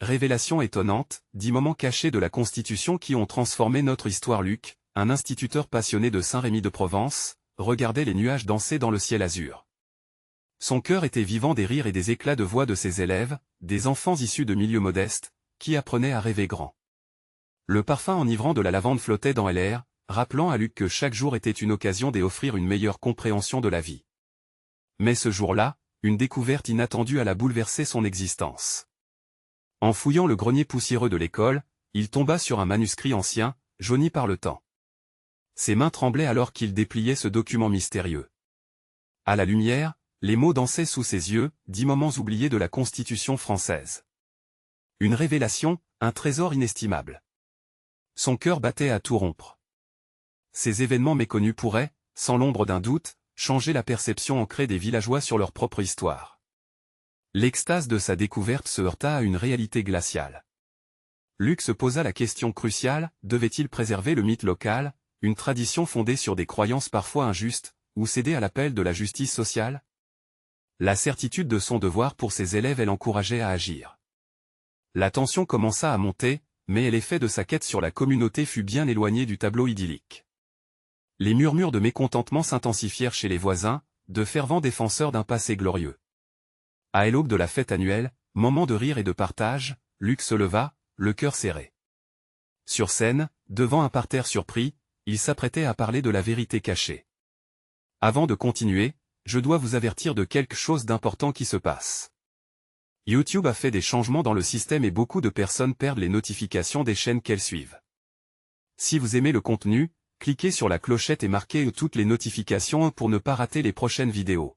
Révélation étonnante, 10 moments cachés de la Constitution qui ont transformé notre histoire. Luc, un instituteur passionné de Saint-Rémy-de-Provence, regardait les nuages danser dans le ciel azur. Son cœur était vivant des rires et des éclats de voix de ses élèves, des enfants issus de milieux modestes, qui apprenaient à rêver grand. Le parfum enivrant de la lavande flottait dans l'air, rappelant à Luc que chaque jour était une occasion d'offrir une meilleure compréhension de la vie. Mais ce jour-là, une découverte inattendue alla bouleverser son existence. En fouillant le grenier poussiéreux de l'école, il tomba sur un manuscrit ancien, jauni par le temps. Ses mains tremblaient alors qu'il dépliait ce document mystérieux. À la lumière, les mots dansaient sous ses yeux, 10 moments oubliés de la Constitution française. Une révélation, un trésor inestimable. Son cœur battait à tout rompre. Ces événements méconnus pourraient, sans l'ombre d'un doute, changer la perception ancrée des villageois sur leur propre histoire. L'extase de sa découverte se heurta à une réalité glaciale. Luc se posa la question cruciale, devait-il préserver le mythe local, une tradition fondée sur des croyances parfois injustes, ou céder à l'appel de la justice sociale? La certitude de son devoir pour ses élèves l'encourageait à agir. La tension commença à monter, mais l'effet de sa quête sur la communauté fut bien éloigné du tableau idyllique. Les murmures de mécontentement s'intensifièrent chez les voisins, de fervents défenseurs d'un passé glorieux. À l'aube de la fête annuelle, moment de rire et de partage, Luc se leva, le cœur serré. Sur scène, devant un parterre surpris, il s'apprêtait à parler de la vérité cachée. Avant de continuer, je dois vous avertir de quelque chose d'important qui se passe. YouTube a fait des changements dans le système et beaucoup de personnes perdent les notifications des chaînes qu'elles suivent. Si vous aimez le contenu, cliquez sur la clochette et marquez toutes les notifications pour ne pas rater les prochaines vidéos.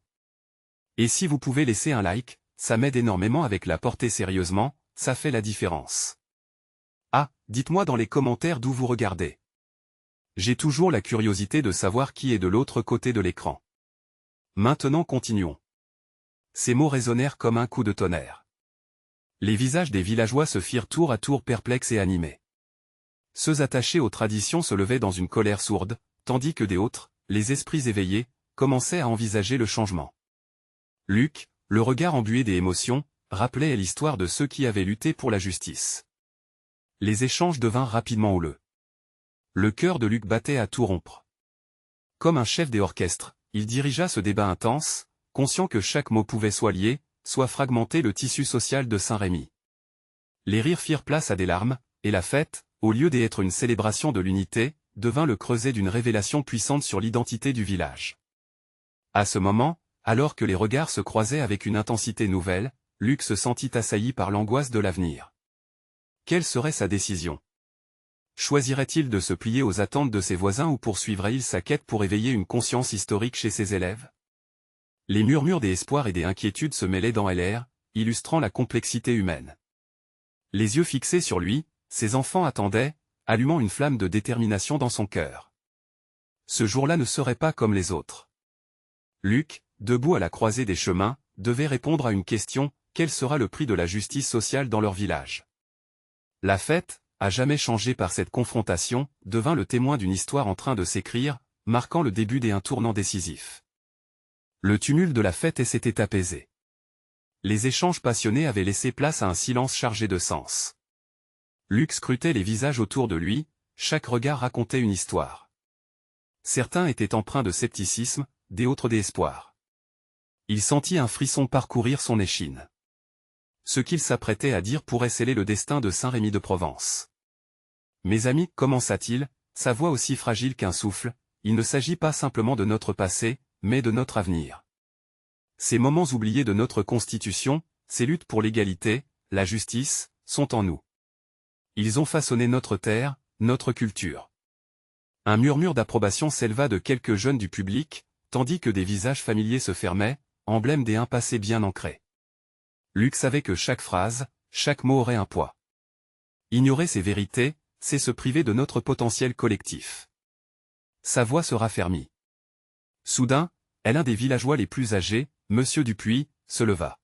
Et si vous pouvez laisser un like, ça m'aide énormément avec la portée sérieusement, ça fait la différence. Ah, dites-moi dans les commentaires d'où vous regardez. J'ai toujours la curiosité de savoir qui est de l'autre côté de l'écran. Maintenant continuons. Ces mots résonnèrent comme un coup de tonnerre. Les visages des villageois se firent tour à tour perplexes et animés. Ceux attachés aux traditions se levaient dans une colère sourde, tandis que des autres, les esprits éveillés, commençaient à envisager le changement. Luc, le regard embué des émotions, rappelait l'histoire de ceux qui avaient lutté pour la justice. Les échanges devinrent rapidement houleux. Le cœur de Luc battait à tout rompre. Comme un chef d'orchestre, il dirigea ce débat intense, conscient que chaque mot pouvait soit lier, soit fragmenter le tissu social de Saint-Rémy. Les rires firent place à des larmes, et la fête, au lieu d'être une célébration de l'unité, devint le creuset d'une révélation puissante sur l'identité du village. À ce moment, alors que les regards se croisaient avec une intensité nouvelle, Luc se sentit assailli par l'angoisse de l'avenir. Quelle serait sa décision? Choisirait-il de se plier aux attentes de ses voisins ou poursuivrait-il sa quête pour éveiller une conscience historique chez ses élèves? Les murmures des espoirs et des inquiétudes se mêlaient dans l'air, illustrant la complexité humaine. Les yeux fixés sur lui, ses enfants attendaient, allumant une flamme de détermination dans son cœur. Ce jour-là ne serait pas comme les autres. Luc, debout à la croisée des chemins, devait répondre à une question, quel sera le prix de la justice sociale dans leur village? La fête, à jamais changée par cette confrontation, devint le témoin d'une histoire en train de s'écrire, marquant le début d'un tournant décisif. Le tumulte de la fête s'était apaisé. Les échanges passionnés avaient laissé place à un silence chargé de sens. Luc scrutait les visages autour de lui, chaque regard racontait une histoire. Certains étaient empreints de scepticisme, d'autres d'espoir. Il sentit un frisson parcourir son échine. Ce qu'il s'apprêtait à dire pourrait sceller le destin de Saint-Rémy-de-Provence. « Mes amis, commença-t-il, sa voix aussi fragile qu'un souffle, il ne s'agit pas simplement de notre passé, mais de notre avenir. Ces moments oubliés de notre Constitution, ces luttes pour l'égalité, la justice, sont en nous. Ils ont façonné notre terre, notre culture. » Un murmure d'approbation s'éleva de quelques jeunes du public, tandis que des visages familiers se fermaient, emblème d'un passé bien ancré. Luc savait que chaque phrase, chaque mot aurait un poids. Ignorer ces vérités, c'est se priver de notre potentiel collectif. Sa voix se raffermit. Soudain, l'un des villageois les plus âgés, Monsieur Dupuis, se leva.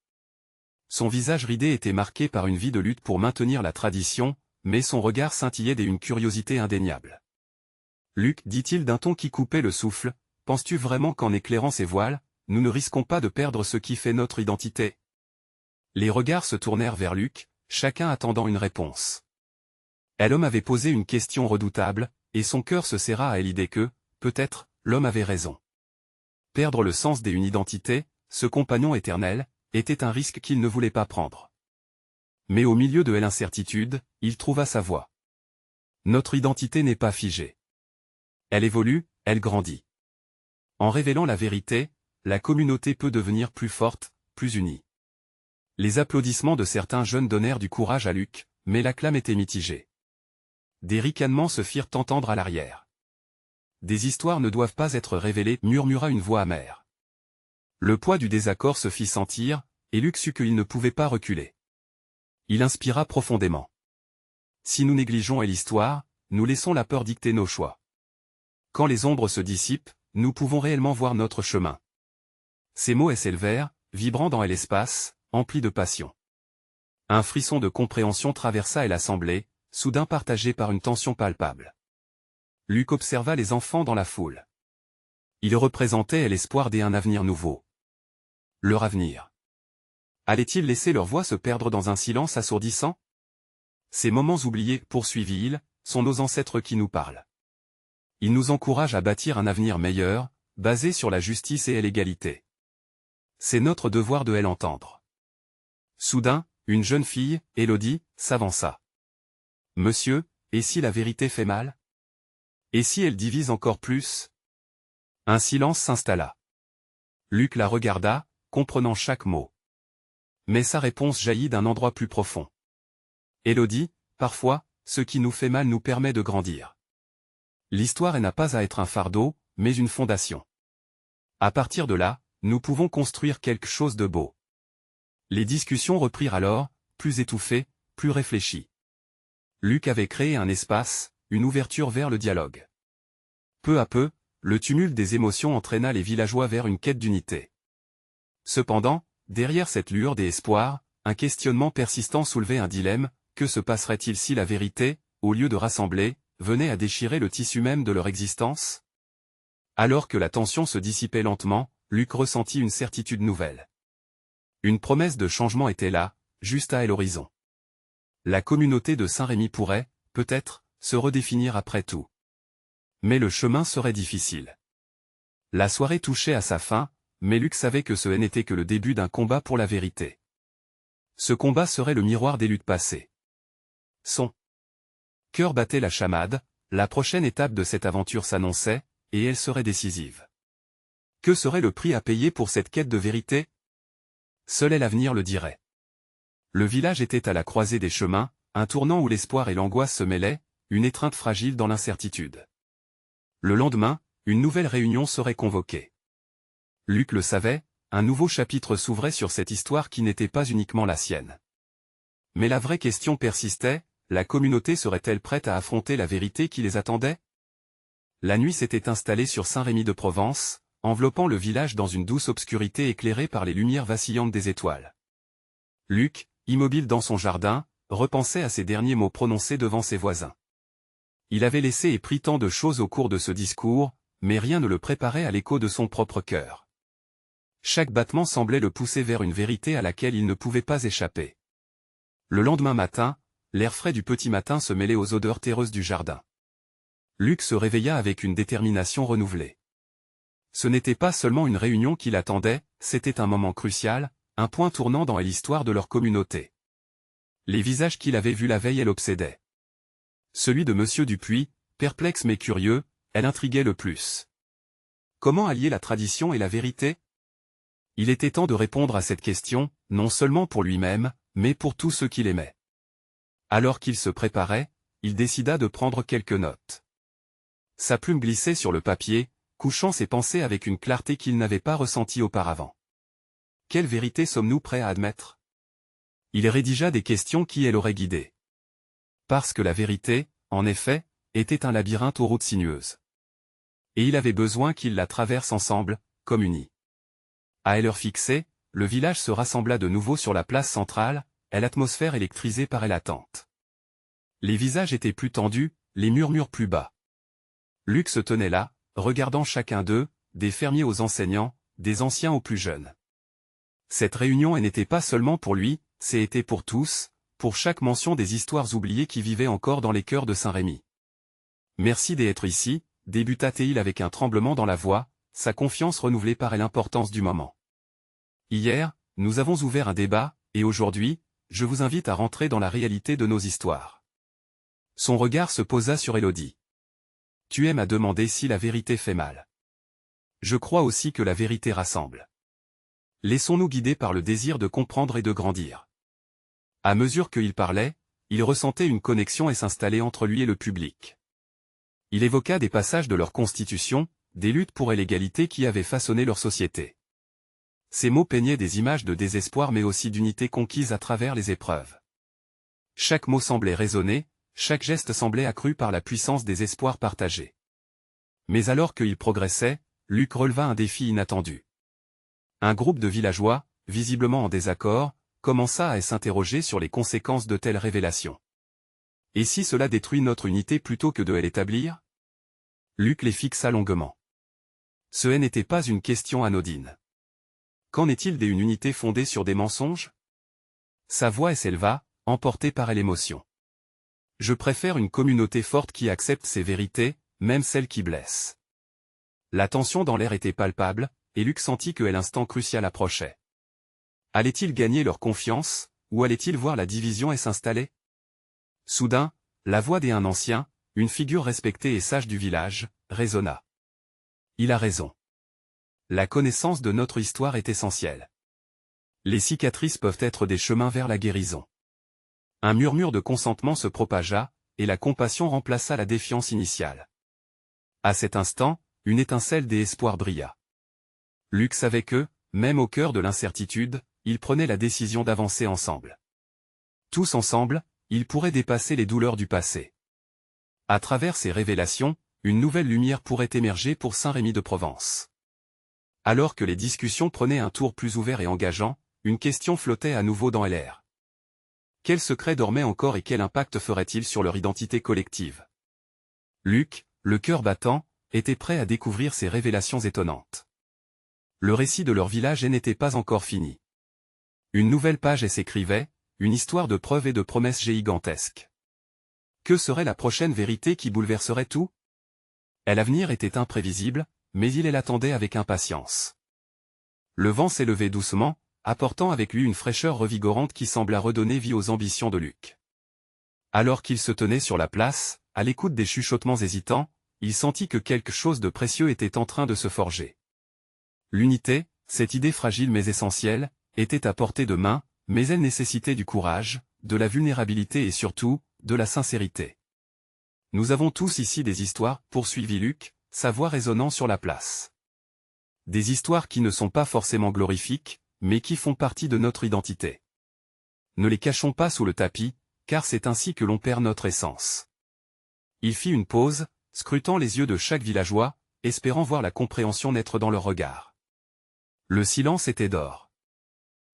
Son visage ridé était marqué par une vie de lutte pour maintenir la tradition, mais son regard scintillait d'une curiosité indéniable. « Luc, dit-il d'un ton qui coupait le souffle, penses-tu vraiment qu'en éclairant ces voiles, nous ne risquons pas de perdre ce qui fait notre identité ?» Les regards se tournèrent vers Luc, chacun attendant une réponse. Et l'homme avait posé une question redoutable, et son cœur se serra à l'idée que, peut-être, l'homme avait raison. Perdre le sens d'une identité, ce compagnon éternel, était un risque qu'il ne voulait pas prendre. Mais au milieu de l'incertitude, il trouva sa voie. Notre identité n'est pas figée. Elle évolue, elle grandit. En révélant la vérité, la communauté peut devenir plus forte, plus unie. Les applaudissements de certains jeunes donnèrent du courage à Luc, mais l'acclame était mitigée. Des ricanements se firent entendre à l'arrière. Des histoires ne doivent pas être révélées, murmura une voix amère. Le poids du désaccord se fit sentir, et Luc sut qu'il ne pouvait pas reculer. Il inspira profondément. Si nous négligeons l'histoire, nous laissons la peur dicter nos choix. Quand les ombres se dissipent, nous pouvons réellement voir notre chemin. Ces mots s'élevèrent, vibrant dans l'espace, emplis de passion. Un frisson de compréhension traversa l'assemblée, soudain partagé par une tension palpable. Luc observa les enfants dans la foule. Ils représentaient l'espoir d'un avenir nouveau. Leur avenir. Allaient-ils laisser leur voix se perdre dans un silence assourdissant? Ces moments oubliés, poursuivit-il, sont nos ancêtres qui nous parlent. Ils nous encouragent à bâtir un avenir meilleur, basé sur la justice et l'égalité. C'est notre devoir de l'entendre. Soudain, une jeune fille, Élodie, s'avança. Monsieur, et si la vérité fait mal? Et si elle divise encore plus? Un silence s'installa. Luc la regarda, comprenant chaque mot. Mais sa réponse jaillit d'un endroit plus profond. Élodie, parfois, ce qui nous fait mal nous permet de grandir. L'histoire n'a pas à être un fardeau, mais une fondation. À partir de là, nous pouvons construire quelque chose de beau. Les discussions reprirent alors, plus étouffées, plus réfléchies. Luc avait créé un espace, une ouverture vers le dialogue. Peu à peu, le tumulte des émotions entraîna les villageois vers une quête d'unité. Cependant, derrière cette lueur d'espoir, un questionnement persistant soulevait un dilemme: que se passerait-il si la vérité, au lieu de rassembler, venait à déchirer le tissu même de leur existence? Alors que la tension se dissipait lentement, Luc ressentit une certitude nouvelle. Une promesse de changement était là, juste à l'horizon. La communauté de Saint-Rémy pourrait, peut-être, se redéfinir après tout. Mais le chemin serait difficile. La soirée touchait à sa fin, mais Luc savait que ce n'était que le début d'un combat pour la vérité. Ce combat serait le miroir des luttes passées. Son cœur battait la chamade, la prochaine étape de cette aventure s'annonçait, et elle serait décisive. Que serait le prix à payer pour cette quête de vérité? Seul l'avenir le dirait. Le village était à la croisée des chemins, un tournant où l'espoir et l'angoisse se mêlaient, une étreinte fragile dans l'incertitude. Le lendemain, une nouvelle réunion serait convoquée. Luc le savait, un nouveau chapitre s'ouvrait sur cette histoire qui n'était pas uniquement la sienne. Mais la vraie question persistait: la communauté serait-elle prête à affronter la vérité qui les attendait? La nuit s'était installée sur Saint-Rémy-de-Provence, enveloppant le village dans une douce obscurité éclairée par les lumières vacillantes des étoiles. Luc, immobile dans son jardin, repensait à ces derniers mots prononcés devant ses voisins. Il avait laissé et pris tant de choses au cours de ce discours, mais rien ne le préparait à l'écho de son propre cœur. Chaque battement semblait le pousser vers une vérité à laquelle il ne pouvait pas échapper. Le lendemain matin, l'air frais du petit matin se mêlait aux odeurs terreuses du jardin. Luc se réveilla avec une détermination renouvelée. Ce n'était pas seulement une réunion qui l'attendait, c'était un moment crucial, un point tournant dans l'histoire de leur communauté. Les visages qu'il avait vus la veille l'obsédaient. Celui de Monsieur Dupuis, perplexe mais curieux, elle intriguait le plus. Comment allier la tradition et la vérité? Il était temps de répondre à cette question, non seulement pour lui-même, mais pour tous ceux qu'il aimait. Alors qu'il se préparait, il décida de prendre quelques notes. Sa plume glissait sur le papier, couchant ses pensées avec une clarté qu'il n'avait pas ressentie auparavant. Quelle vérité sommes-nous prêts à admettre? Il rédigea des questions qui l'auraient guidé. Parce que la vérité, en effet, était un labyrinthe aux routes sinueuses. Et il avait besoin qu'ils la traversent ensemble, comme unis. À l'heure fixée, le village se rassembla de nouveau sur la place centrale, l'atmosphère électrisée par l'attente. Les visages étaient plus tendus, les murmures plus bas. Luc se tenait là, regardant chacun d'eux, des fermiers aux enseignants, des anciens aux plus jeunes. Cette réunion n'était pas seulement pour lui, c'était pour tous, pour chaque mention des histoires oubliées qui vivaient encore dans les cœurs de Saint-Rémy. Merci d'être ici, débuta Théil avec un tremblement dans la voix, sa confiance renouvelée par l'importance du moment. Hier, nous avons ouvert un débat, et aujourd'hui, je vous invite à rentrer dans la réalité de nos histoires. Son regard se posa sur Élodie. Tu aimes à demander si la vérité fait mal. Je crois aussi que la vérité rassemble. Laissons-nous guider par le désir de comprendre et de grandir. À mesure qu'il parlait, il ressentait une connexion et s'installait entre lui et le public. Il évoqua des passages de leur constitution, des luttes pour l'égalité qui avaient façonné leur société. Ces mots peignaient des images de désespoir mais aussi d'unité conquise à travers les épreuves. Chaque mot semblait résonner, chaque geste semblait accru par la puissance des espoirs partagés. Mais alors qu'il progressait, Luc releva un défi inattendu. Un groupe de villageois, visiblement en désaccord, commença à s'interroger sur les conséquences de telles révélations. Et si cela détruit notre unité plutôt que de l'établir? Luc les fixa longuement. Ce n'était pas une question anodine. Qu'en est-il d'une unité fondée sur des mensonges? Sa voix s'éleva, emportée par l'émotion. Je préfère une communauté forte qui accepte ses vérités, même celles qui blessent. La tension dans l'air était palpable, et Luc sentit que l'instant crucial approchait. Allait-il gagner leur confiance, ou allait-il voir la division s'installer? Soudain, la voix d'un ancien, une figure respectée et sage du village, résonna. Il a raison. La connaissance de notre histoire est essentielle. Les cicatrices peuvent être des chemins vers la guérison. Un murmure de consentement se propagea, et la compassion remplaça la défiance initiale. À cet instant, une étincelle d'espoir brilla. Luc savait que, même au cœur de l'incertitude, ils prenaient la décision d'avancer ensemble. Tous ensemble, ils pourraient dépasser les douleurs du passé. À travers ces révélations, une nouvelle lumière pourrait émerger pour Saint-Rémy de Provence. Alors que les discussions prenaient un tour plus ouvert et engageant, une question flottait à nouveau dans l'air. Quel secret dormait encore et quel impact ferait-il sur leur identité collective? Luc, le cœur battant, était prêt à découvrir ces révélations étonnantes. Le récit de leur village n'était pas encore fini. Une nouvelle page s'écrivait, une histoire de preuves et de promesses gigantesques. Que serait la prochaine vérité qui bouleverserait tout? L'avenir était imprévisible, mais il l'attendait avec impatience. Le vent s'élevait doucement, apportant avec lui une fraîcheur revigorante qui sembla redonner vie aux ambitions de Luc. Alors qu'il se tenait sur la place, à l'écoute des chuchotements hésitants, il sentit que quelque chose de précieux était en train de se forger. L'unité, cette idée fragile mais essentielle, était à portée de main, mais elle nécessitait du courage, de la vulnérabilité et surtout, de la sincérité. Nous avons tous ici des histoires, poursuivit Luc, sa voix résonnant sur la place. Des histoires qui ne sont pas forcément glorifiques, mais qui font partie de notre identité. Ne les cachons pas sous le tapis, car c'est ainsi que l'on perd notre essence. Il fit une pause, scrutant les yeux de chaque villageois, espérant voir la compréhension naître dans leur regard. Le silence était d'or.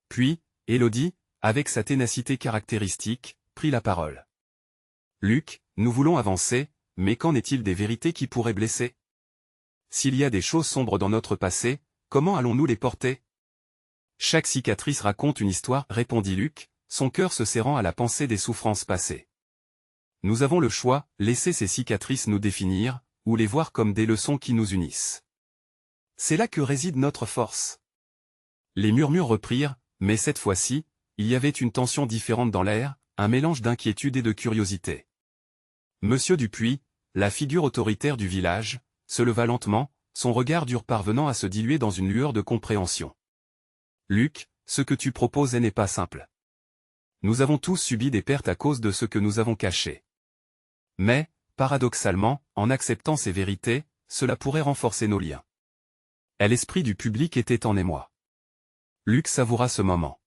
Puis, Élodie, avec sa ténacité caractéristique, prit la parole. Luc, nous voulons avancer, mais qu'en est-il des vérités qui pourraient blesser? S'il y a des choses sombres dans notre passé, comment allons-nous les porter? Chaque cicatrice raconte une histoire, répondit Luc, son cœur se serrant à la pensée des souffrances passées. Nous avons le choix, laisser ces cicatrices nous définir, ou les voir comme des leçons qui nous unissent. C'est là que réside notre force. Les murmures reprirent, mais cette fois-ci, il y avait une tension différente dans l'air, un mélange d'inquiétude et de curiosité. Monsieur Dupuis, la figure autoritaire du village, se leva lentement, son regard dur parvenant à se diluer dans une lueur de compréhension. Luc, ce que tu proposes n'est pas simple. Nous avons tous subi des pertes à cause de ce que nous avons caché. Mais, paradoxalement, en acceptant ces vérités, cela pourrait renforcer nos liens. L'esprit du public était en émoi. Luc savoura ce moment.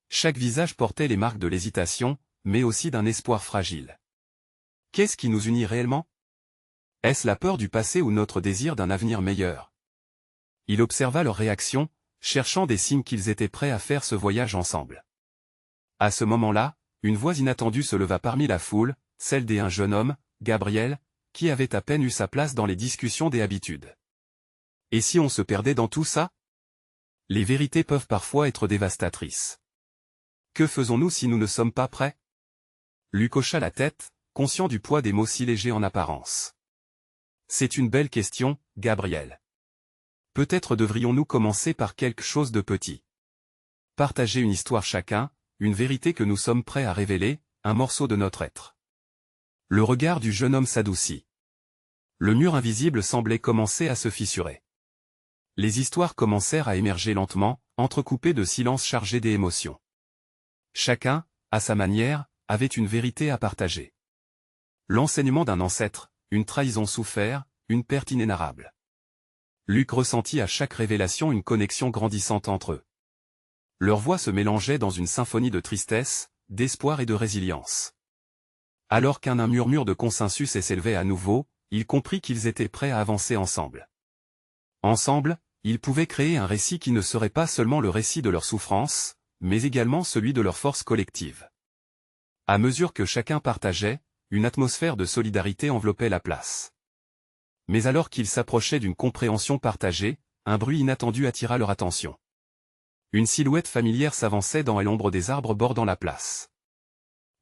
Chaque visage portait les marques de l'hésitation, mais aussi d'un espoir fragile. Qu'est-ce qui nous unit réellement? Est-ce la peur du passé ou notre désir d'un avenir meilleur? Il observa leur réaction, cherchant des signes qu'ils étaient prêts à faire ce voyage ensemble. À ce moment-là, une voix inattendue se leva parmi la foule, celle d'un jeune homme, Gabriel, qui avait à peine eu sa place dans les discussions des habitudes. Et si on se perdait dans tout ça? Les vérités peuvent parfois être dévastatrices. Que faisons-nous si nous ne sommes pas prêts? Luc hocha la tête, conscient du poids des mots si légers en apparence. C'est une belle question, Gabriel. Peut-être devrions-nous commencer par quelque chose de petit. Partager une histoire chacun, une vérité que nous sommes prêts à révéler, un morceau de notre être. Le regard du jeune homme s'adoucit. Le mur invisible semblait commencer à se fissurer. Les histoires commencèrent à émerger lentement, entrecoupées de silences chargés d'émotions. Chacun, à sa manière, avait une vérité à partager. L'enseignement d'un ancêtre, une trahison souffert, une perte inénarrable. Luc ressentit à chaque révélation une connexion grandissante entre eux. Leurs voix se mélangeaient dans une symphonie de tristesse, d'espoir et de résilience. Alors qu'un murmure de consensus s'élevait à nouveau, il comprit qu'ils étaient prêts à avancer ensemble. Ensemble, ils pouvaient créer un récit qui ne serait pas seulement le récit de leur souffrance, mais également celui de leur force collective. À mesure que chacun partageait, une atmosphère de solidarité enveloppait la place. Mais alors qu'ils s'approchaient d'une compréhension partagée, un bruit inattendu attira leur attention. Une silhouette familière s'avançait dans l'ombre des arbres bordant la place.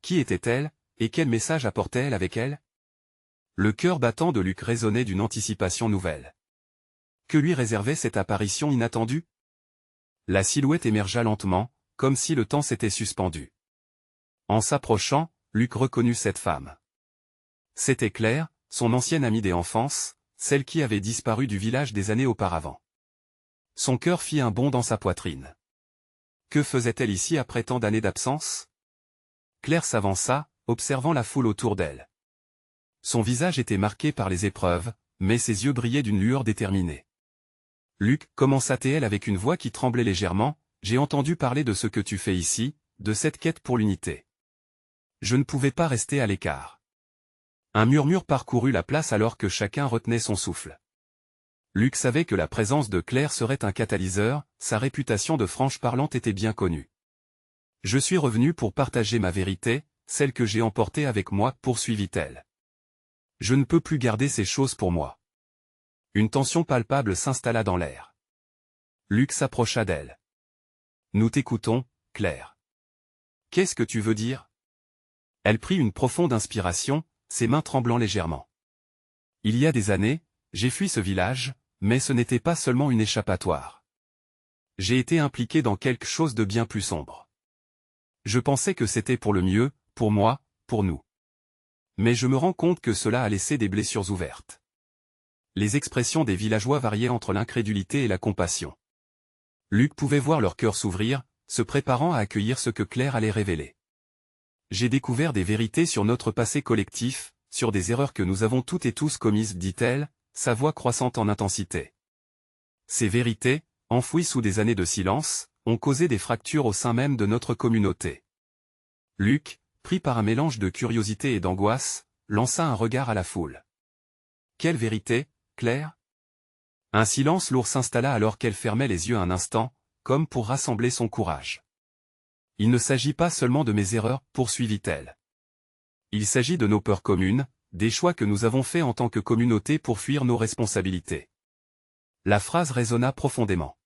Qui était-elle, et quel message apportait-elle avec elle? Le cœur battant de Luc résonnait d'une anticipation nouvelle. Que lui réservait cette apparition inattendue? La silhouette émergea lentement, comme si le temps s'était suspendu. En s'approchant, Luc reconnut cette femme. C'était Claire, son ancienne amie d'enfance, celle qui avait disparu du village des années auparavant. Son cœur fit un bond dans sa poitrine. Que faisait-elle ici après tant d'années d'absence? Claire s'avança, observant la foule autour d'elle. Son visage était marqué par les épreuves, mais ses yeux brillaient d'une lueur déterminée. Luc, commença-t-elle avec une voix qui tremblait légèrement, j'ai entendu parler de ce que tu fais ici, de cette quête pour l'unité. Je ne pouvais pas rester à l'écart. Un murmure parcourut la place alors que chacun retenait son souffle. Luc savait que la présence de Claire serait un catalyseur, sa réputation de franche parlante était bien connue. Je suis revenu pour partager ma vérité, celle que j'ai emportée avec moi, poursuivit-elle. Je ne peux plus garder ces choses pour moi. Une tension palpable s'installa dans l'air. Luc s'approcha d'elle. Nous t'écoutons, Claire. Qu'est-ce que tu veux dire? Elle prit une profonde inspiration, ses mains tremblant légèrement. Il y a des années, j'ai fui ce village, mais ce n'était pas seulement une échappatoire. J'ai été impliqué dans quelque chose de bien plus sombre. Je pensais que c'était pour le mieux, pour moi, pour nous. Mais je me rends compte que cela a laissé des blessures ouvertes. Les expressions des villageois variaient entre l'incrédulité et la compassion. Luc pouvait voir leur cœur s'ouvrir, se préparant à accueillir ce que Claire allait révéler. J'ai découvert des vérités sur notre passé collectif, sur des erreurs que nous avons toutes et tous commises, dit-elle, sa voix croissante en intensité. Ces vérités, enfouies sous des années de silence, ont causé des fractures au sein même de notre communauté. Luc, pris par un mélange de curiosité et d'angoisse, lança un regard à la foule. Quelle vérité, Claire? Un silence lourd s'installa alors qu'elle fermait les yeux un instant, comme pour rassembler son courage. Il ne s'agit pas seulement de mes erreurs, poursuivit-elle. Il s'agit de nos peurs communes, des choix que nous avons faits en tant que communauté pour fuir nos responsabilités. La phrase résonna profondément.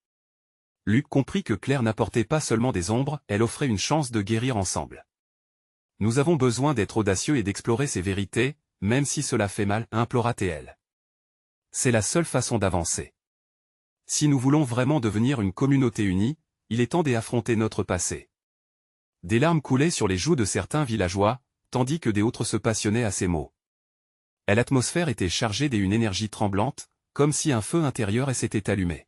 Luc comprit que Claire n'apportait pas seulement des ombres, elle offrait une chance de guérir ensemble. Nous avons besoin d'être audacieux et d'explorer ces vérités, même si cela fait mal, implora-t-elle. C'est la seule façon d'avancer. Si nous voulons vraiment devenir une communauté unie, il est temps d'affronter notre passé. Des larmes coulaient sur les joues de certains villageois, tandis que d'autres se passionnaient à ces mots. L'atmosphère était chargée d'une énergie tremblante, comme si un feu intérieur s'était allumé.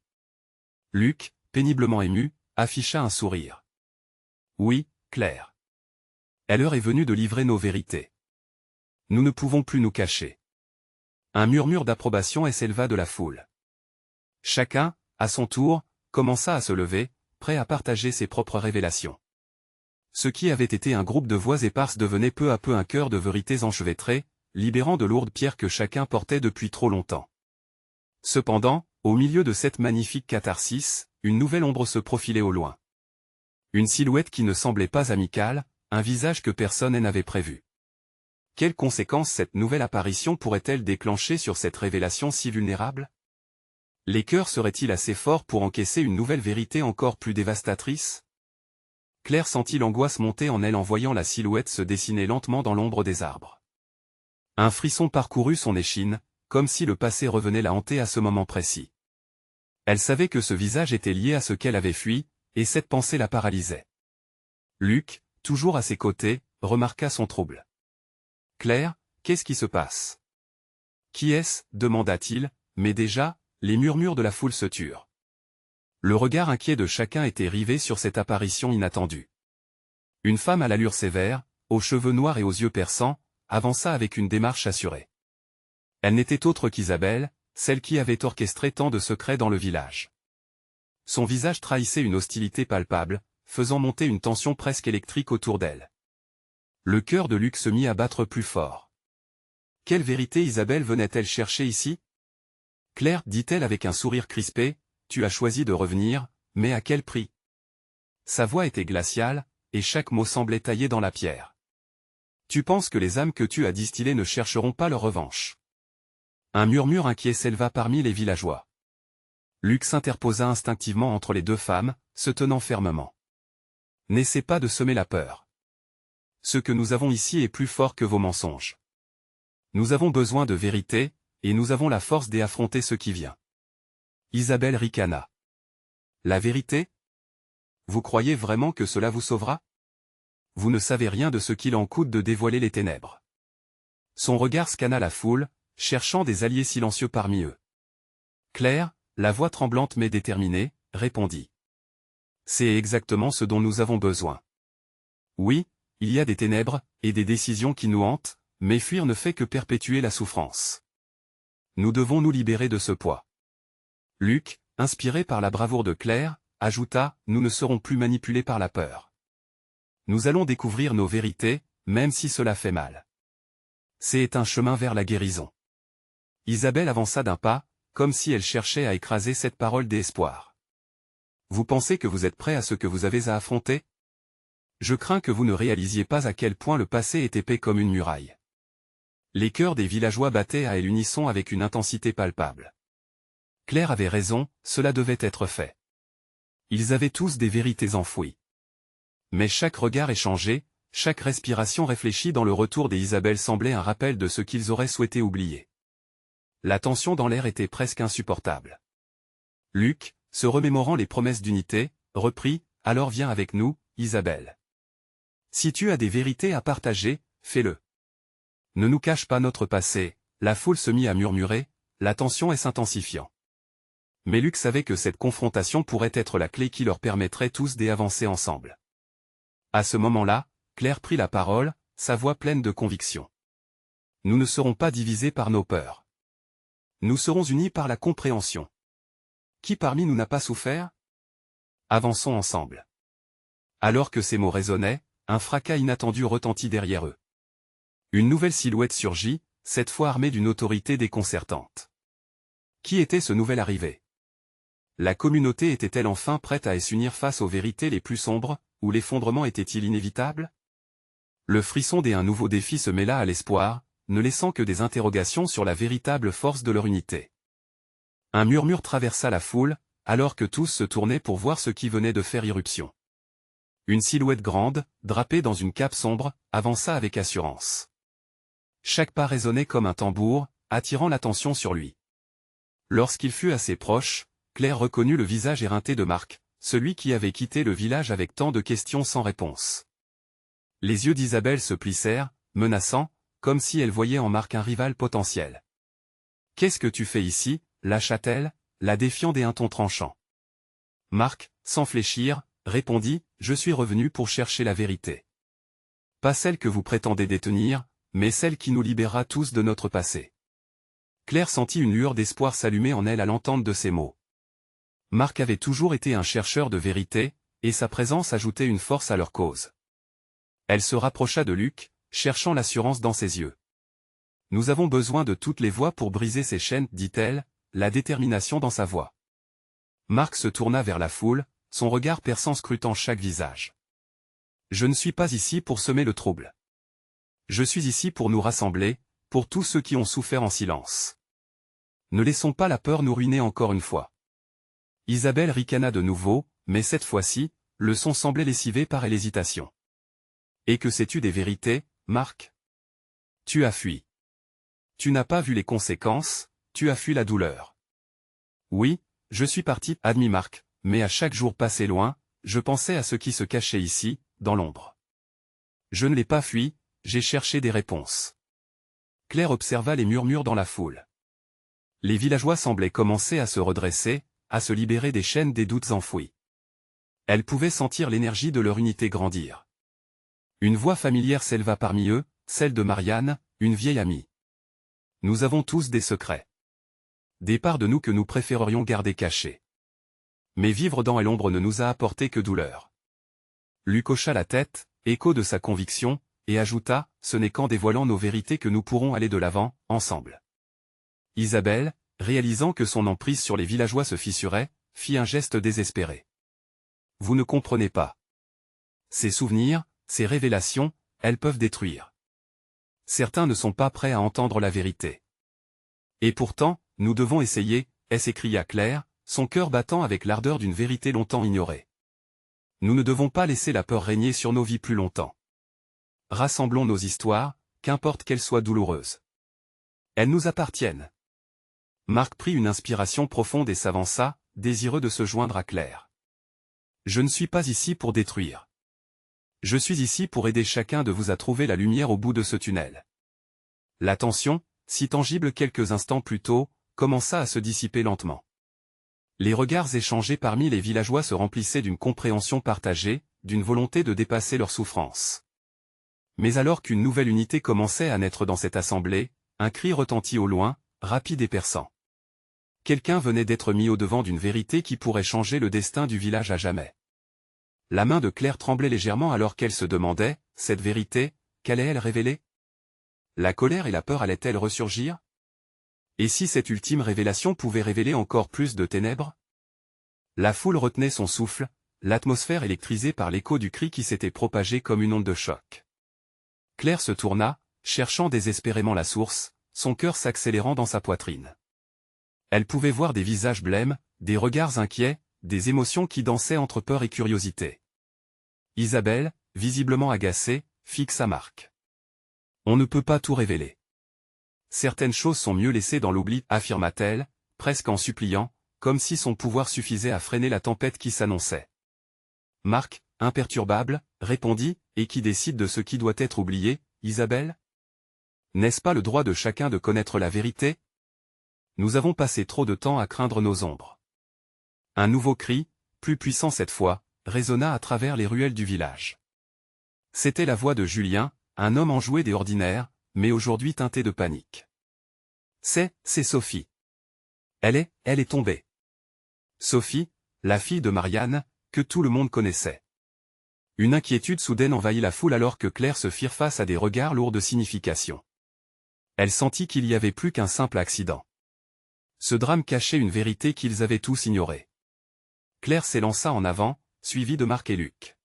Luc, péniblement ému, afficha un sourire. Oui, Claire. L'heure est venue de livrer nos vérités. Nous ne pouvons plus nous cacher. Un murmure d'approbation s'éleva de la foule. Chacun, à son tour, commença à se lever, prêt à partager ses propres révélations. Ce qui avait été un groupe de voix éparses devenait peu à peu un chœur de vérités enchevêtrées, libérant de lourdes pierres que chacun portait depuis trop longtemps. Cependant, au milieu de cette magnifique catharsis, une nouvelle ombre se profilait au loin. Une silhouette qui ne semblait pas amicale, un visage que personne n'avait prévu. Quelles conséquences cette nouvelle apparition pourrait-elle déclencher sur cette révélation si vulnérable? Les cœurs seraient-ils assez forts pour encaisser une nouvelle vérité encore plus dévastatrice? Claire sentit l'angoisse monter en elle en voyant la silhouette se dessiner lentement dans l'ombre des arbres. Un frisson parcourut son échine, comme si le passé revenait la hanter à ce moment précis. Elle savait que ce visage était lié à ce qu'elle avait fui, et cette pensée la paralysait. Luc, toujours à ses côtés, remarqua son trouble. « Claire, qu'est-ce qui se passe ?»« Qui est-ce » demanda-t-il, mais déjà, les murmures de la foule se turent. Le regard inquiet de chacun était rivé sur cette apparition inattendue. Une femme à l'allure sévère, aux cheveux noirs et aux yeux perçants, avança avec une démarche assurée. Elle n'était autre qu'Isabelle, celle qui avait orchestré tant de secrets dans le village. Son visage trahissait une hostilité palpable, faisant monter une tension presque électrique autour d'elle. Le cœur de Luc se mit à battre plus fort. Quelle vérité Isabelle venait-elle chercher ici? Claire, dit-elle avec un sourire crispé, tu as choisi de revenir, mais à quel prix? Sa voix était glaciale, et chaque mot semblait taillé dans la pierre. Tu penses que les âmes que tu as distillées ne chercheront pas leur revanche? Un murmure inquiet s'éleva parmi les villageois. Luc s'interposa instinctivement entre les deux femmes, se tenant fermement. N'essaie pas de semer la peur. Ce que nous avons ici est plus fort que vos mensonges. Nous avons besoin de vérité, et nous avons la force d'affronter ce qui vient. Isabelle ricana. La vérité? Vous croyez vraiment que cela vous sauvera? Vous ne savez rien de ce qu'il en coûte de dévoiler les ténèbres. Son regard scanna la foule, cherchant des alliés silencieux parmi eux. Claire, la voix tremblante mais déterminée, répondit. C'est exactement ce dont nous avons besoin. Oui, il y a des ténèbres, et des décisions qui nous hantent, mais fuir ne fait que perpétuer la souffrance. Nous devons nous libérer de ce poids. Luc, inspiré par la bravoure de Claire, ajouta, nous ne serons plus manipulés par la peur. Nous allons découvrir nos vérités, même si cela fait mal. C'est un chemin vers la guérison. Isabelle avança d'un pas, comme si elle cherchait à écraser cette parole d'espoir. Vous pensez que vous êtes prêt à ce que vous avez à affronter? Je crains que vous ne réalisiez pas à quel point le passé est épais comme une muraille. Les cœurs des villageois battaient à l'unisson avec une intensité palpable. Claire avait raison, cela devait être fait. Ils avaient tous des vérités enfouies. Mais chaque regard échangé, chaque respiration réfléchie dans le retour des Isabelle semblait un rappel de ce qu'ils auraient souhaité oublier. La tension dans l'air était presque insupportable. Luc, se remémorant les promesses d'unité, reprit, « Alors viens avec nous, Isabelle. Si tu as des vérités à partager, fais-le. Ne nous cache pas notre passé. » La foule se mit à murmurer, la tension s'intensifiant. Mais Luc savait que cette confrontation pourrait être la clé qui leur permettrait tous d'avancer ensemble. À ce moment-là, Claire prit la parole, sa voix pleine de conviction. Nous ne serons pas divisés par nos peurs. Nous serons unis par la compréhension. Qui parmi nous n'a pas souffert? Avançons ensemble. Alors que ces mots résonnaient, un fracas inattendu retentit derrière eux. Une nouvelle silhouette surgit, cette fois armée d'une autorité déconcertante. Qui était ce nouvel arrivé? La communauté était-elle enfin prête à s'unir face aux vérités les plus sombres, ou l'effondrement était-il inévitable? Le frisson d'un nouveau défi se mêla à l'espoir, ne laissant que des interrogations sur la véritable force de leur unité. Un murmure traversa la foule, alors que tous se tournaient pour voir ce qui venait de faire irruption. Une silhouette grande, drapée dans une cape sombre, avança avec assurance. Chaque pas résonnait comme un tambour, attirant l'attention sur lui. Lorsqu'il fut assez proche, Claire reconnut le visage éreinté de Marc, celui qui avait quitté le village avec tant de questions sans réponse. Les yeux d'Isabelle se plissèrent, menaçants, comme si elle voyait en Marc un rival potentiel. « Qu'est-ce que tu fais ici » lâcha-t-elle, la défiant d'un ton tranchant. Marc, sans fléchir, répondit, « Je suis revenu pour chercher la vérité. Pas celle que vous prétendez détenir, mais celle qui nous libérera tous de notre passé. » Claire sentit une lueur d'espoir s'allumer en elle à l'entente de ces mots. Marc avait toujours été un chercheur de vérité, et sa présence ajoutait une force à leur cause. Elle se rapprocha de Luc, cherchant l'assurance dans ses yeux. « Nous avons besoin de toutes les voix pour briser ces chaînes, dit-elle, la détermination dans sa voix. Marc se tourna vers la foule, son regard perçant scrutant chaque visage. « Je ne suis pas ici pour semer le trouble. Je suis ici pour nous rassembler, pour tous ceux qui ont souffert en silence. Ne laissons pas la peur nous ruiner encore une fois. » Isabelle ricana de nouveau, mais cette fois-ci, le son semblait lessivé par l'hésitation. Et que sais-tu des vérités, Marc? Tu as fui. Tu n'as pas vu les conséquences, tu as fui la douleur. Oui, je suis parti, admit Marc, mais à chaque jour passé loin, je pensais à ce qui se cachait ici, dans l'ombre. Je ne l'ai pas fui, j'ai cherché des réponses. Claire observa les murmures dans la foule. Les villageois semblaient commencer à se redresser, à se libérer des chaînes des doutes enfouis. Elle pouvait sentir l'énergie de leur unité grandir. Une voix familière s'éleva parmi eux, celle de Marianne, une vieille amie. Nous avons tous des secrets. Des parts de nous que nous préférerions garder cachées. Mais vivre dans l'ombre ne nous a apporté que douleur. Luc hocha la tête, écho de sa conviction, et ajouta, ce n'est qu'en dévoilant nos vérités que nous pourrons aller de l'avant, ensemble. Isabelle, réalisant que son emprise sur les villageois se fissurait, fit un geste désespéré. Vous ne comprenez pas. Ces souvenirs, ces révélations, elles peuvent détruire. Certains ne sont pas prêts à entendre la vérité. Et pourtant, nous devons essayer, s'écria Claire, son cœur battant avec l'ardeur d'une vérité longtemps ignorée. Nous ne devons pas laisser la peur régner sur nos vies plus longtemps. Rassemblons nos histoires, qu'importe qu'elles soient douloureuses. Elles nous appartiennent. Marc prit une inspiration profonde et s'avança, désireux de se joindre à Claire. Je ne suis pas ici pour détruire. Je suis ici pour aider chacun de vous à trouver la lumière au bout de ce tunnel. La tension, si tangible quelques instants plus tôt, commença à se dissiper lentement. Les regards échangés parmi les villageois se remplissaient d'une compréhension partagée, d'une volonté de dépasser leur souffrance. Mais alors qu'une nouvelle unité commençait à naître dans cette assemblée, un cri retentit au loin, rapide et perçant. Quelqu'un venait d'être mis au-devant d'une vérité qui pourrait changer le destin du village à jamais. La main de Claire tremblait légèrement alors qu'elle se demandait, cette vérité, qu'allait-elle révéler? La colère et la peur allaient-elles ressurgir? Et si cette ultime révélation pouvait révéler encore plus de ténèbres? La foule retenait son souffle, l'atmosphère électrisée par l'écho du cri qui s'était propagé comme une onde de choc. Claire se tourna, cherchant désespérément la source, son cœur s'accélérant dans sa poitrine. Elle pouvait voir des visages blêmes, des regards inquiets, des émotions qui dansaient entre peur et curiosité. Isabelle, visiblement agacée, fixa Marc. On ne peut pas tout révéler. Certaines choses sont mieux laissées dans l'oubli, affirma-t-elle, presque en suppliant, comme si son pouvoir suffisait à freiner la tempête qui s'annonçait. Marc, imperturbable, répondit, et qui décide de ce qui doit être oublié, Isabelle? N'est-ce pas le droit de chacun de connaître la vérité? Nous avons passé trop de temps à craindre nos ombres. Un nouveau cri, plus puissant cette fois, résonna à travers les ruelles du village. C'était la voix de Julien, un homme enjoué et ordinaire, mais aujourd'hui teinté de panique. C'est Sophie. Elle est tombée. Sophie, la fille de Marianne, que tout le monde connaissait. Une inquiétude soudaine envahit la foule alors que Claire se firent face à des regards lourds de signification. Elle sentit qu'il y avait plus qu'un simple accident. Ce drame cachait une vérité qu'ils avaient tous ignorée. Claire s'élança en avant, suivie de Marc et Luc.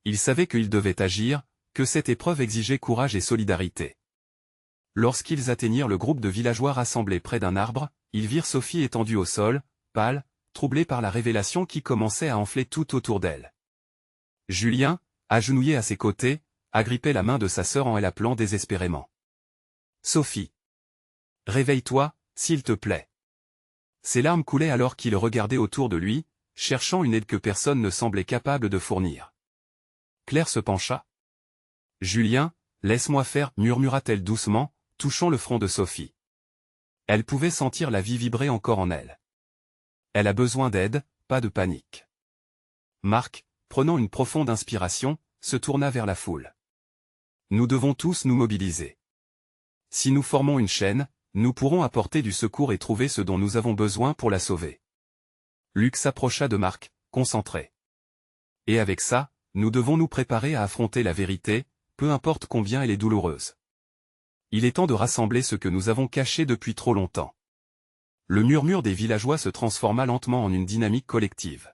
Ils savaient qu'ils devaient agir, que cette épreuve exigeait courage et solidarité. Lorsqu'ils atteignirent le groupe de villageois rassemblés près d'un arbre, ils virent Sophie étendue au sol, pâle, troublée par la révélation qui commençait à enfler tout autour d'elle. Julien, agenouillé à ses côtés, agrippait la main de sa sœur en l'appelant désespérément. « Sophie! Réveille-toi, s'il te plaît !» Ses larmes coulaient alors qu'il regardait autour de lui, cherchant une aide que personne ne semblait capable de fournir. Claire se pencha. « Julien, laisse-moi faire, » murmura-t-elle doucement, touchant le front de Sophie. Elle pouvait sentir la vie vibrer encore en elle. Elle a besoin d'aide, pas de panique. Marc, prenant une profonde inspiration, se tourna vers la foule. Nous devons tous nous mobiliser. Si nous formons une chaîne, nous pourrons apporter du secours et trouver ce dont nous avons besoin pour la sauver. Luc s'approcha de Marc, concentré. Et avec ça, nous devons nous préparer à affronter la vérité, peu importe combien elle est douloureuse. Il est temps de rassembler ce que nous avons caché depuis trop longtemps. Le murmure des villageois se transforma lentement en une dynamique collective.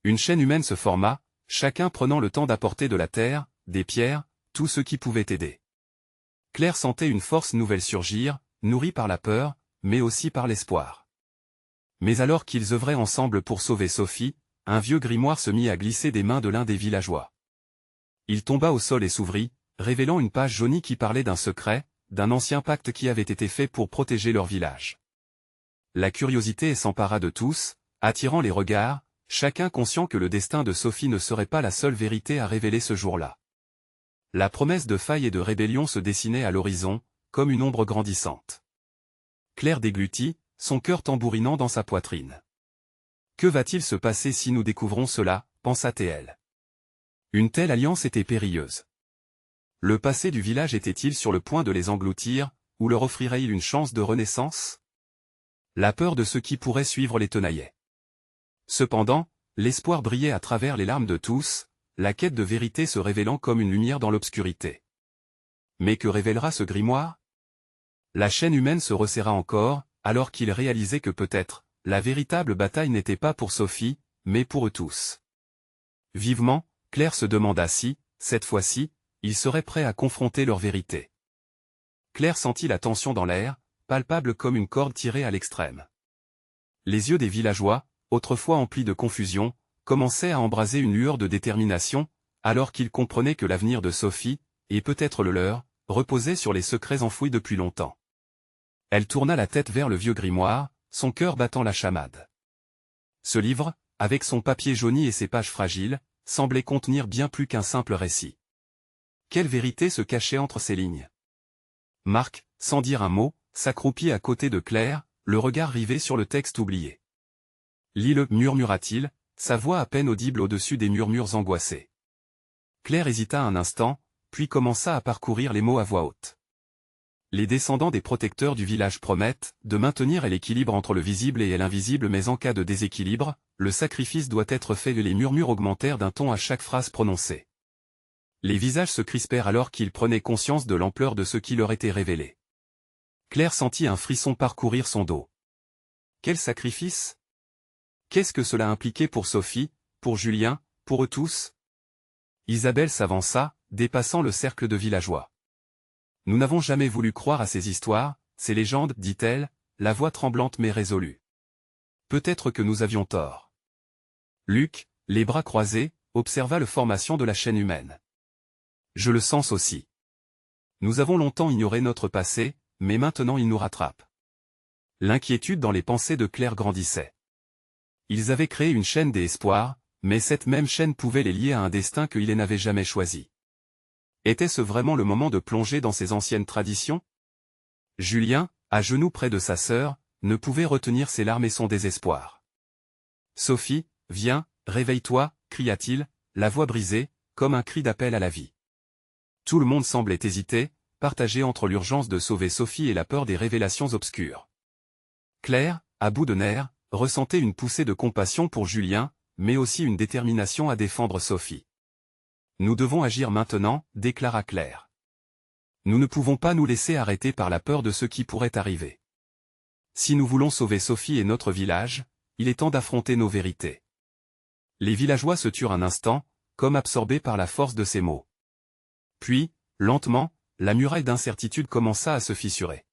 Une chaîne humaine se forma, chacun prenant le temps d'apporter de la terre, des pierres, tout ce qui pouvait aider. Claire sentait une force nouvelle surgir, nourrie par la peur, mais aussi par l'espoir. Mais alors qu'ils œuvraient ensemble pour sauver Sophie, un vieux grimoire se mit à glisser des mains de l'un des villageois. Il tomba au sol et s'ouvrit, révélant une page jaunie qui parlait d'un secret, d'un ancien pacte qui avait été fait pour protéger leur village. La curiosité s'empara de tous, attirant les regards, chacun conscient que le destin de Sophie ne serait pas la seule vérité à révéler ce jour-là. La promesse de faille et de rébellion se dessinait à l'horizon, comme une ombre grandissante. Claire déglutit, son cœur tambourinant dans sa poitrine. Que va-t-il se passer si nous découvrons cela, pensa-t-elle. Une telle alliance était périlleuse. Le passé du village était-il sur le point de les engloutir, ou leur offrirait-il une chance de renaissance? La peur de ce qui pourrait suivre les tenaillait. Cependant, l'espoir brillait à travers les larmes de tous, la quête de vérité se révélant comme une lumière dans l'obscurité. Mais que révélera ce grimoire? La chaîne humaine se resserra encore, alors qu'il réalisait que peut-être, la véritable bataille n'était pas pour Sophie, mais pour eux tous. Vivement, Claire se demanda si, cette fois-ci, ils seraient prêts à confronter leur vérité. Claire sentit la tension dans l'air, palpable comme une corde tirée à l'extrême. Les yeux des villageois, autrefois emplis de confusion, commençaient à embraser une lueur de détermination, alors qu'ils comprenaient que l'avenir de Sophie, et peut-être le leur, reposait sur les secrets enfouis depuis longtemps. Elle tourna la tête vers le vieux grimoire, son cœur battant la chamade. Ce livre, avec son papier jauni et ses pages fragiles, semblait contenir bien plus qu'un simple récit. Quelle vérité se cachait entre ces lignes? Marc, sans dire un mot, s'accroupit à côté de Claire, le regard rivé sur le texte oublié. Lis-le, murmura-t-il, sa voix à peine audible au-dessus des murmures angoissés. Claire hésita un instant, puis commença à parcourir les mots à voix haute. Les descendants des protecteurs du village promettent de maintenir l'équilibre entre le visible et l'invisible, mais en cas de déséquilibre, le sacrifice doit être fait. Les murmures augmentèrent d'un ton à chaque phrase prononcée. Les visages se crispèrent alors qu'ils prenaient conscience de l'ampleur de ce qui leur était révélé. Claire sentit un frisson parcourir son dos. Quel sacrifice? Qu'est-ce que cela impliquait pour Sophie, pour Julien, pour eux tous? Isabelle s'avança, dépassant le cercle de villageois. Nous n'avons jamais voulu croire à ces histoires, ces légendes, dit-elle, la voix tremblante mais résolue. Peut-être que nous avions tort. Luc, les bras croisés, observa la formation de la chaîne humaine. Je le sens aussi. Nous avons longtemps ignoré notre passé, mais maintenant il nous rattrape. L'inquiétude dans les pensées de Claire grandissait. Ils avaient créé une chaîne des espoirs, mais cette même chaîne pouvait les lier à un destin qu'ils n'avaient jamais choisi. Était-ce vraiment le moment de plonger dans ces anciennes traditions? Julien, à genoux près de sa sœur, ne pouvait retenir ses larmes et son désespoir. Sophie, viens, réveille-toi, cria-t-il, la voix brisée, comme un cri d'appel à la vie. Tout le monde semblait hésiter, partagé entre l'urgence de sauver Sophie et la peur des révélations obscures. Claire, à bout de nerfs, ressentait une poussée de compassion pour Julien, mais aussi une détermination à défendre Sophie. Nous devons agir maintenant, déclara Claire. Nous ne pouvons pas nous laisser arrêter par la peur de ce qui pourrait arriver. Si nous voulons sauver Sophie et notre village, il est temps d'affronter nos vérités. Les villageois se turent un instant, comme absorbés par la force de ces mots. Puis, lentement, la muraille d'incertitude commença à se fissurer.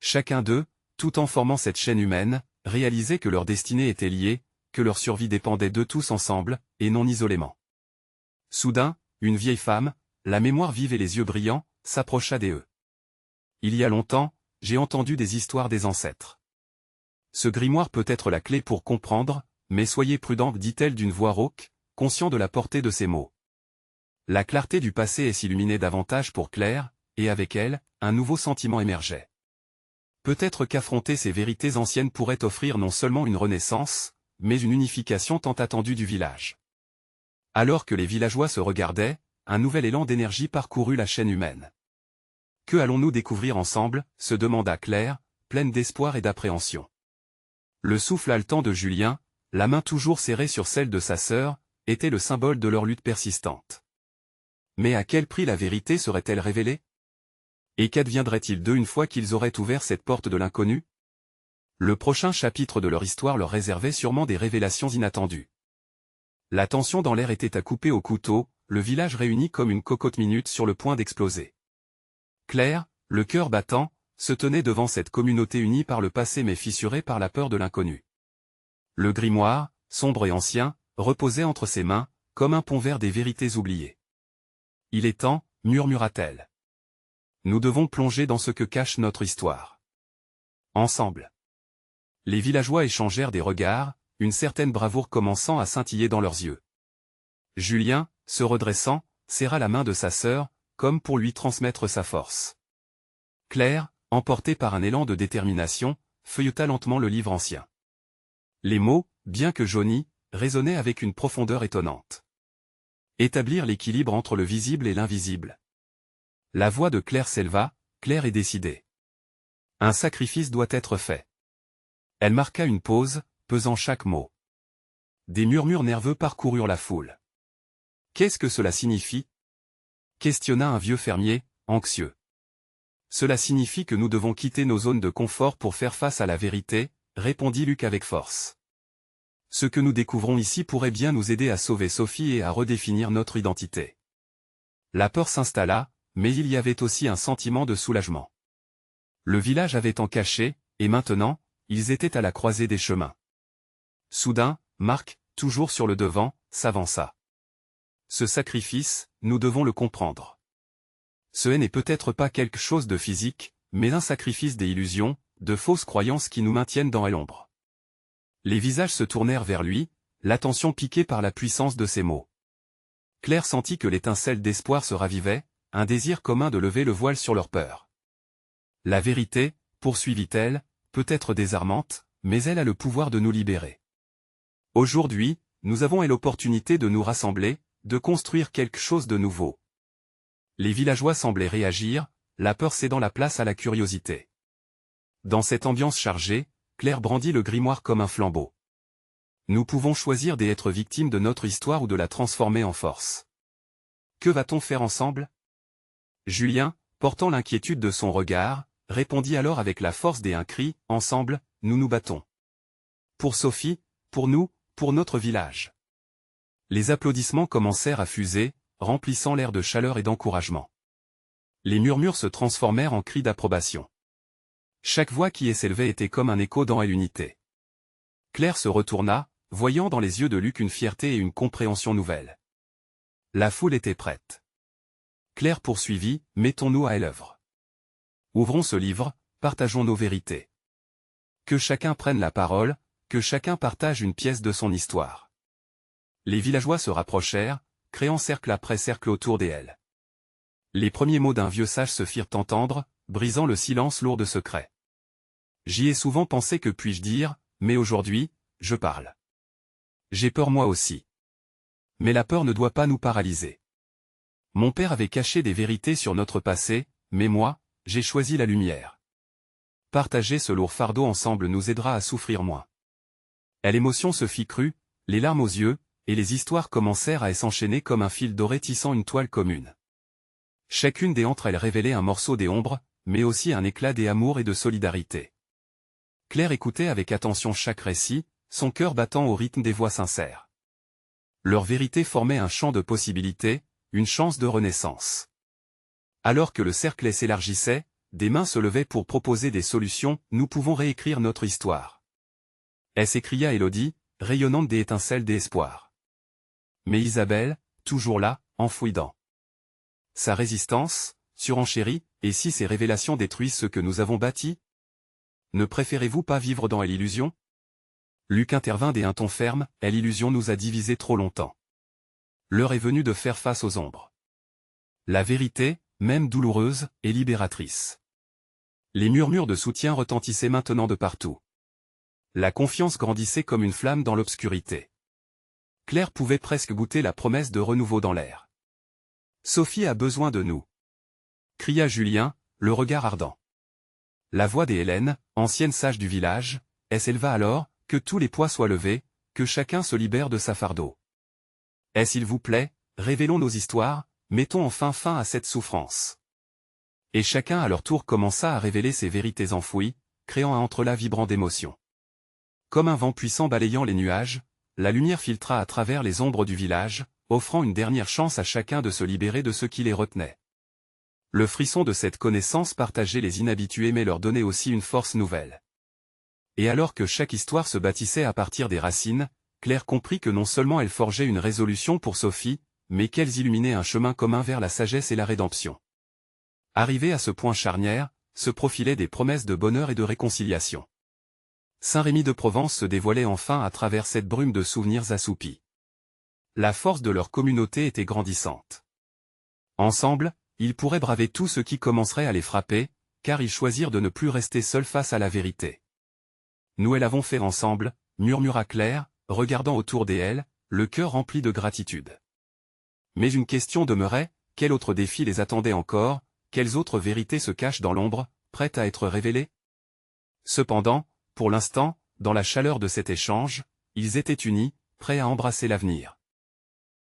Chacun d'eux, tout en formant cette chaîne humaine, réalisait que leur destinée était liée, que leur survie dépendait d'eux tous ensemble, et non isolément. Soudain, une vieille femme, la mémoire vive et les yeux brillants, s'approcha d'eux. Il y a longtemps, j'ai entendu des histoires des ancêtres. Ce grimoire peut être la clé pour comprendre, mais soyez prudents, dit-elle d'une voix rauque, conscient de la portée de ces mots. La clarté du passé s'illuminait davantage pour Claire, et avec elle, un nouveau sentiment émergeait. Peut-être qu'affronter ces vérités anciennes pourrait offrir non seulement une renaissance, mais une unification tant attendue du village. Alors que les villageois se regardaient, un nouvel élan d'énergie parcourut la chaîne humaine. Que allons-nous découvrir ensemble, se demanda Claire, pleine d'espoir et d'appréhension. Le souffle haletant de Julien, la main toujours serrée sur celle de sa sœur, était le symbole de leur lutte persistante. Mais à quel prix la vérité serait-elle révélée? Et qu'adviendrait-il d'eux une fois qu'ils auraient ouvert cette porte de l'inconnu? Le prochain chapitre de leur histoire leur réservait sûrement des révélations inattendues. La tension dans l'air était à couper au couteau, le village réuni comme une cocotte minute sur le point d'exploser. Claire, le cœur battant, se tenait devant cette communauté unie par le passé mais fissurée par la peur de l'inconnu. Le grimoire, sombre et ancien, reposait entre ses mains, comme un pont vers des vérités oubliées. « Il est temps, murmura-t-elle. Nous devons plonger dans ce que cache notre histoire. Ensemble. » Les villageois échangèrent des regards, une certaine bravoure commençant à scintiller dans leurs yeux. Julien, se redressant, serra la main de sa sœur, comme pour lui transmettre sa force. Claire, emportée par un élan de détermination, feuilleta lentement le livre ancien. Les mots, bien que jaunis, résonnaient avec une profondeur étonnante. Établir l'équilibre entre le visible et l'invisible. La voix de Claire s'éleva, claire et décidée. Un sacrifice doit être fait. Elle marqua une pause, pesant chaque mot. Des murmures nerveux parcoururent la foule. Qu'est-ce que cela signifie? Questionna un vieux fermier, anxieux. Cela signifie que nous devons quitter nos zones de confort pour faire face à la vérité, répondit Luc avec force. Ce que nous découvrons ici pourrait bien nous aider à sauver Sophie et à redéfinir notre identité. La peur s'installa, mais il y avait aussi un sentiment de soulagement. Le village avait tant caché, et maintenant, ils étaient à la croisée des chemins. Soudain, Marc, toujours sur le devant, s'avança. Ce sacrifice, nous devons le comprendre. Ce n'est peut-être pas quelque chose de physique, mais un sacrifice des illusions, de fausses croyances qui nous maintiennent dans l'ombre. Les visages se tournèrent vers lui, l'attention piquée par la puissance de ses mots. Claire sentit que l'étincelle d'espoir se ravivait, un désir commun de lever le voile sur leur peur. La vérité, poursuivit-elle, peut être désarmante, mais elle a le pouvoir de nous libérer. Aujourd'hui, nous avons l'opportunité de nous rassembler, de construire quelque chose de nouveau. Les villageois semblaient réagir, la peur cédant la place à la curiosité. Dans cette ambiance chargée, Claire brandit le grimoire comme un flambeau. Nous pouvons choisir d'être victimes de notre histoire ou de la transformer en force. Que va-t-on faire ensemble? Julien, portant l'inquiétude de son regard, répondit alors avec la force des un cri, « Ensemble, nous nous battons. Pour Sophie, pour nous, pour notre village. » Les applaudissements commencèrent à fuser, remplissant l'air de chaleur et d'encouragement. Les murmures se transformèrent en cris d'approbation. Chaque voix qui s'élevait était comme un écho dans l'unité. Claire se retourna, voyant dans les yeux de Luc une fierté et une compréhension nouvelle. La foule était prête. Claire poursuivit, « Mettons-nous à l'œuvre. Ouvrons ce livre, partageons nos vérités. Que chacun prenne la parole, que chacun partage une pièce de son histoire. » Les villageois se rapprochèrent, créant cercle après cercle autour d'elle. Les premiers mots d'un vieux sage se firent entendre, brisant le silence lourd de secrets. J'y ai souvent pensé, que puis-je dire, mais aujourd'hui, je parle. J'ai peur moi aussi. Mais la peur ne doit pas nous paralyser. Mon père avait caché des vérités sur notre passé, mais moi, j'ai choisi la lumière. Partager ce lourd fardeau ensemble nous aidera à souffrir moins. L'émotion se fit crue, les larmes aux yeux, et les histoires commencèrent à s'enchaîner comme un fil doré tissant une toile commune. Chacune d'entre elles révélait un morceau des ombres, mais aussi un éclat d'amour et de solidarité. Claire écoutait avec attention chaque récit, son cœur battant au rythme des voix sincères. Leur vérité formait un champ de possibilités, une chance de renaissance. Alors que le cercle s'élargissait, des mains se levaient pour proposer des solutions, « Nous pouvons réécrire notre histoire. » S'écria Élodie, rayonnante des étincelles d'espoir. Mais Isabelle, toujours là, enfouie dans sa résistance, surenchérie, « Et si ces révélations détruisent ce que nous avons bâti? Ne préférez-vous pas vivre dans l'illusion ?» Luc intervint d'un ton ferme, « L'illusion nous a divisés trop longtemps. L'heure est venue de faire face aux ombres. La vérité, même douloureuse, est libératrice. » Les murmures de soutien retentissaient maintenant de partout. La confiance grandissait comme une flamme dans l'obscurité. Claire pouvait presque goûter la promesse de renouveau dans l'air. « Sophie a besoin de nous !» cria Julien, le regard ardent. La voix d'Hélène, ancienne sage du village, s'éleva alors, « Que tous les poids soient levés, que chacun se libère de sa fardeau. S'il vous plaît, révélons nos histoires, mettons enfin fin à cette souffrance. » Et chacun à leur tour commença à révéler ses vérités enfouies, créant un entrelac vibrant d'émotions. Comme un vent puissant balayant les nuages, la lumière filtra à travers les ombres du village, offrant une dernière chance à chacun de se libérer de ce qui les retenait. Le frisson de cette connaissance partagée les inhabitués mais leur donnait aussi une force nouvelle. Et alors que chaque histoire se bâtissait à partir des racines, Claire comprit que non seulement elle forgeait une résolution pour Sophie, mais qu'elles illuminaient un chemin commun vers la sagesse et la rédemption. Arrivés à ce point charnière, se profilaient des promesses de bonheur et de réconciliation. Saint-Rémy de Provence se dévoilait enfin à travers cette brume de souvenirs assoupis. La force de leur communauté était grandissante. Ensemble, ils pourraient braver tout ce qui commencerait à les frapper, car ils choisirent de ne plus rester seuls face à la vérité. Nous l'avons fait ensemble, murmura Claire, regardant autour d'elle, le cœur rempli de gratitude. Mais une question demeurait, quel autre défi les attendait encore, quelles autres vérités se cachent dans l'ombre, prêtes à être révélées? Cependant, pour l'instant, dans la chaleur de cet échange, ils étaient unis, prêts à embrasser l'avenir.